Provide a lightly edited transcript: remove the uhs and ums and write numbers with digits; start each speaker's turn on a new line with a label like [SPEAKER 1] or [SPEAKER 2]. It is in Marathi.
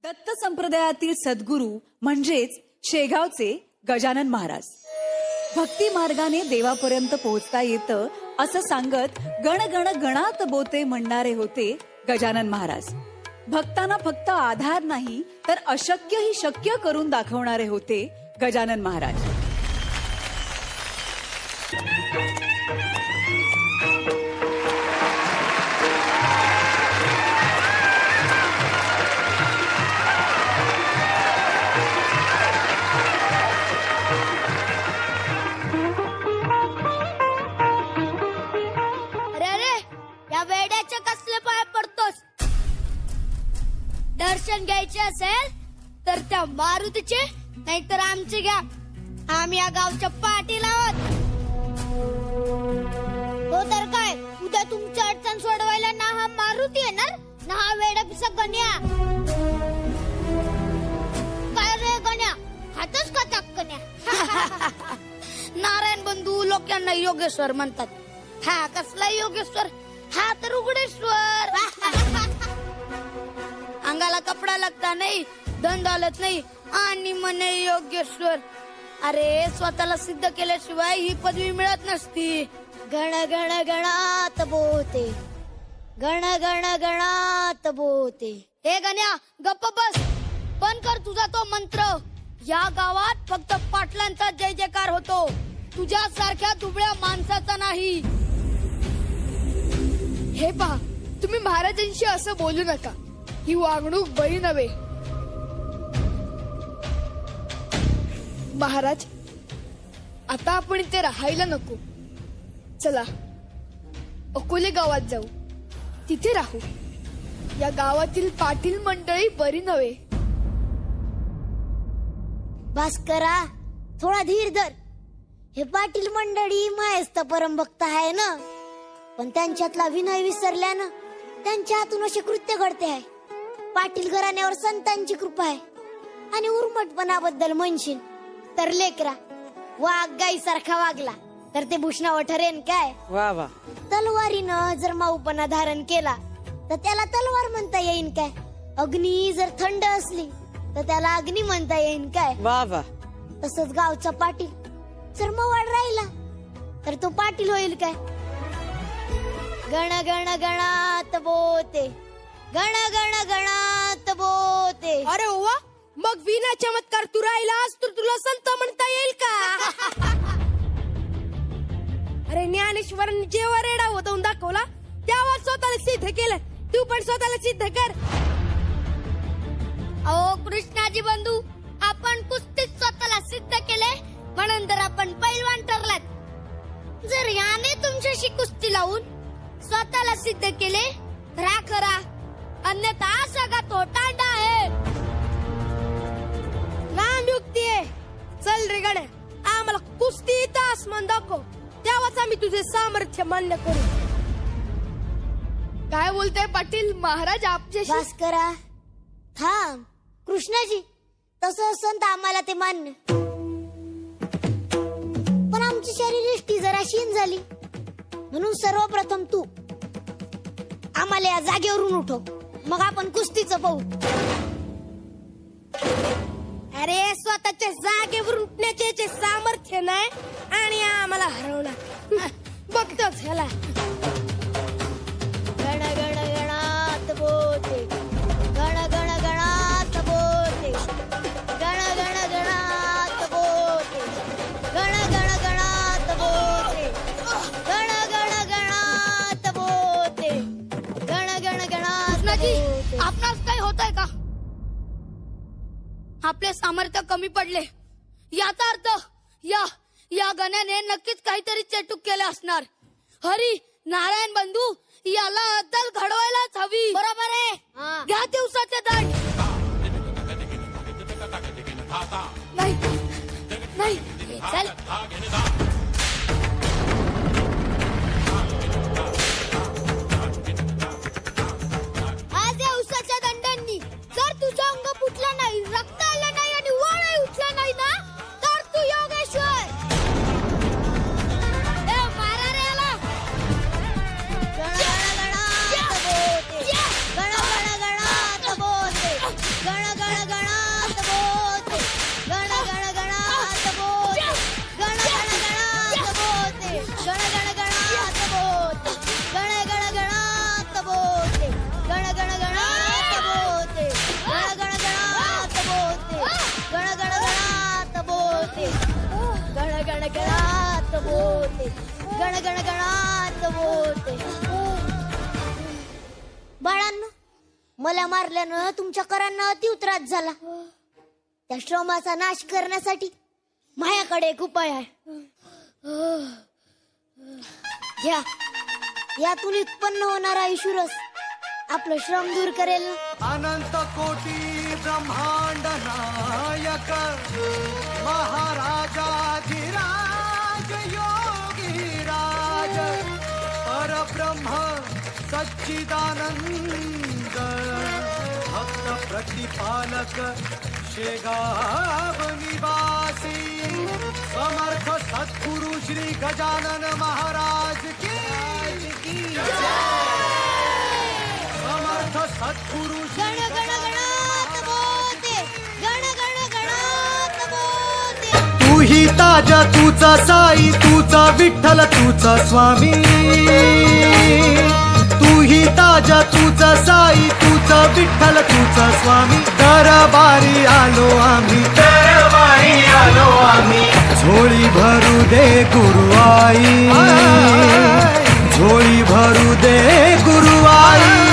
[SPEAKER 1] दत्त संप्रदायातील सद्गुरू म्हणजेच शेगावचे गजानन महाराज. भक्ती मार्गाने देवापर्यंत पोहोचता येतं असं सांगत गण गण गणात बोते म्हणणारे होते गजानन महाराज. भक्तांना फक्त आधार नाही तर अशक्य ही शक्य करून दाखवणारे होते गजानन महाराज.
[SPEAKER 2] दर्शन घ्यायचे असेल तर त्या मारुतीचे नाहीतर आमचे घ्या. आम्ही या गावच्या पाटील आहोत. हो तर काय, उद्या तुमची अडचण सोडवायला ना हा मारुती येणार ना हा वेडा पिसा गण्या. काय रे गण्या, हातच का टाकण्या? नारायण बंधू लोकांना योगेश्वर म्हणतात. हा कसला योगेश्वर? हा तर उघडेश्वर. अंगाला कपडा लागता नाही, धन दौलत नाही आणि म्हणे योगेश्वर. अरे स्वतःला सिद्ध केल्याशिवाय ही पदवी मिळत नसती. गण गण गणात बोते, गण गण गणात बोते. हे गण्या गप्प बस, पण कर तुझा तो मंत्र. या गावात फक्त पाटलांचा जय जयकार होतो, तुझ्या सारख्या दुबळ्या माणसाचा नाही.
[SPEAKER 3] हे पहा, तुम्ही महाराजांशी असं बोलू नका. ही वागणूक बरी नव्हे. महाराज, आता आपण इथे राहायला नको. चला अकोले गावात जाऊ, तिथे राहू. या गावातील पाटील मंडळी बरी नव्हे.
[SPEAKER 2] भास्करा, थोडा धीर धर. हे पाटील मंडळी मायस्त परमभक्त आहे ना, पण त्यांच्यातला विनय विसरल्यानं त्यांच्या हातून असे कृत्य घडते आहे. पाटील घराण्यावर संतांची कृपा आहे आणि उर्मटपणाबद्दल म्हणशील तर लेकरा वाघ गाई सारखा वागला तर ते भूषणावर ठरेन काय?
[SPEAKER 4] वा वा.
[SPEAKER 2] तलवारीनं जर माऊपणा धारण केला तर त्याला तलवार म्हणता येईन काय? अग्नी जर थंड असली तर त्याला अग्नी म्हणता येईन काय?
[SPEAKER 4] वा वा.
[SPEAKER 2] तसंच गावचा पाटील जर मवाड राहिला तर तो पाटील होईल काय? गण गण गणात बोते, गण गण गणात बोते.
[SPEAKER 3] अरे वा, मग विना चमत्कार तू राहिलास तर तुला संत म्हणता येईल का? अरे ज्ञानेश्वरांनी जेव्हा रेडा होतवून दाखवला तेव्हा स्वतःला सिद्ध केलं. तू पण स्वतःला सिद्ध कर.
[SPEAKER 2] अहो कृष्णाजी बंधू, आपण कुस्तीत स्वतःला सिद्ध केले म्हणून तर आपण पैलवान ठरलात. जर याने तुमच्याशी कुस्ती लावून स्वतःला सिद्ध केले तर हा खरा, अन्यथा सगळा तोटांडा आहे.
[SPEAKER 3] राम युक्ती आहे. चल रे गड्या, आम्हाला कुस्ती तास मन दाखव, तेव्हाच आम्ही तुझे सामर्थ्य मान्य करू. काय बोलताय पाटील महाराज आपल्याशी?
[SPEAKER 2] भास्करा थांब. कृष्णाजी, तसं असन तर आम्हाला ते मान्य, पण आमची शरीरयष्टी जरा क्षीण झाली म्हणून सर्वप्रथम तू आम्हाला या जागेवरून उठव, मग आपण कुस्तीचं पाहू.
[SPEAKER 3] अरे स्वतःच्या जागेवर उठण्याचे सामर्थ्य नाही आणि आम्हाला हरवणार. बघतोच ह्याला.
[SPEAKER 2] गण गण गणात बोते, गण गण गणात बोते, गण गण गणात बोते, गण गण गणात बोते, गण गण गणात बोते, गण गण गणात बोते.
[SPEAKER 3] आपणास काही होत आहे का? आपले सामर्थ्य कमी पडले याचा अर्थ या गण्याने नक्कीच काहीतरी चेटूक केले असणार. हरी नारायण बंधू, याला अद्दल घडवायलाच हवी.
[SPEAKER 2] बरोबर आहे.
[SPEAKER 3] घ्या दिवसाचे दाट. नाही नाही,
[SPEAKER 2] चल. आज या उसाच्या दंडांनी जर तुझं अंग फुटलं नाही, रक्त आलं नाही आणि वळही उठलं नाही ना, तर तू योगेश्वर. मारा रे याला. गण गण गणात बोते, गण गण गणात बोते, गण गण गणात बोलते गण गण गणात बोलते. बाळांनो, मला मारल्यानं तुमच्या करांना अति त्रास झाला. त्या श्रमाचा नाश करण्यासाठी माझ्याकडे एक उपाय आहे. घ्या, यातून उत्पन्न होणारा ईश्वरस आपलं श्रम दूर करेल.
[SPEAKER 4] अनंत कोटी ब्रह्मांड नायक महाराजाधिराज योगी राज परब्रह्म सच्चिदानंद भक्त प्रतिपालक शेगाव निवासी समर्थ सद्गुरु श्री गजानन महाराज की समर्थ सद्गुरु
[SPEAKER 2] गण गण गणात बोलते गण गण गणात बोलते.
[SPEAKER 4] तू ही ताजा तुझा साई तुझा विठ्ठल तुझा स्वामी. तू ही ताजा तुझा साई तुझा विठ्ठल तुझा स्वामी. दरबारी आलो आम्ही झोळी भरू दे गुरु आई झोळी भरू दे गुरु आई.